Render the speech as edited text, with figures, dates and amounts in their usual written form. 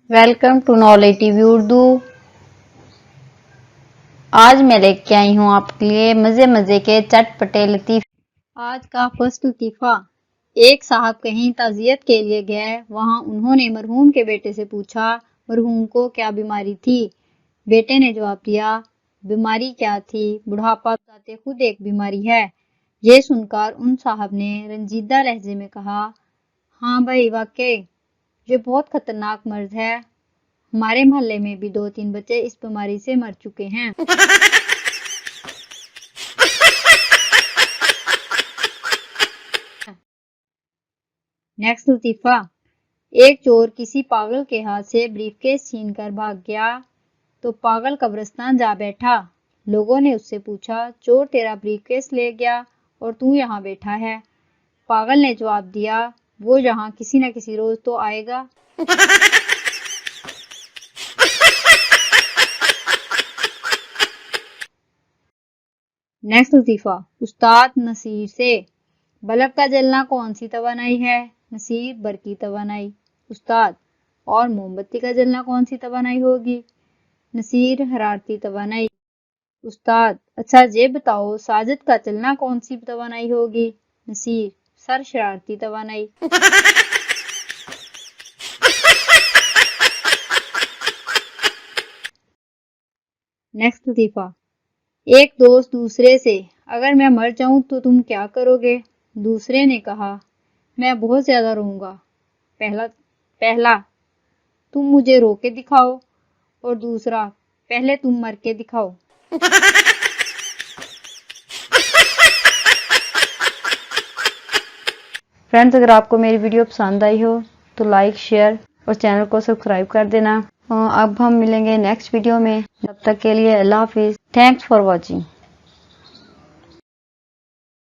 Welcome to Knowledge TV Urdu. आज मैं लेके आई हूँ आपके लिए मजे मजे के चटपटे लतीफ़े। आज का फर्स्ट लतीफ़ा। एक साहब कहीं ताज़ियत के लिए गए। वहां उन्होंने मरहूम के बेटे से पूछा मरहूम को क्या बीमारी थी। बेटे ने जवाब दिया, बीमारी क्या थी, बुढ़ापा जाते खुद एक बीमारी है। ये सुनकर उन साहब ने रंजीदा लहजे में कहा, हाँ भाई वाकई ये बहुत खतरनाक मर्ज है। हमारे मोहल्ले में भी 2-3 बच्चे इस बीमारी से मर चुके हैं। नेक्स्ट लतीफा। एक चोर किसी पागल के हाथ से ब्रीफकेस छीन कर भाग गया तो पागल कब्रिस्तान जा बैठा। लोगों ने उससे पूछा, चोर तेरा ब्रीफकेस ले गया और तू यहाँ बैठा है। पागल ने जवाब दिया, वो यहाँ किसी न किसी रोज तो आएगा। नेक्स्ट लतीफा। उस्ताद नसीर से, बल्ब का जलना कौन सी तवानाई है। नसीर, बरकी तवानाई। उस्ताद, और मोमबत्ती का जलना कौन सी तवानाई होगी। नसीर, हरारती तवानाई। उस्ताद, अच्छा ये बताओ साजिद का चलना कौन सी तवानाई होगी। नसीर, सर शरारती तवानाई। नेक्स्ट लतीफा। एक दोस्त दूसरे से, अगर मैं मर जाऊं तो तुम क्या करोगे। दूसरे ने कहा, मैं बहुत ज्यादा रोऊंगा। पहला, तुम मुझे रो के दिखाओ। और दूसरा, पहले तुम मर के दिखाओ। फ्रेंड्स, अगर आपको मेरी वीडियो पसंद आई हो तो लाइक, शेयर और चैनल को सब्सक्राइब कर देना। अब हम मिलेंगे नेक्स्ट वीडियो में। तब तक के लिए अल्लाह हाफिज। Thanks for watching.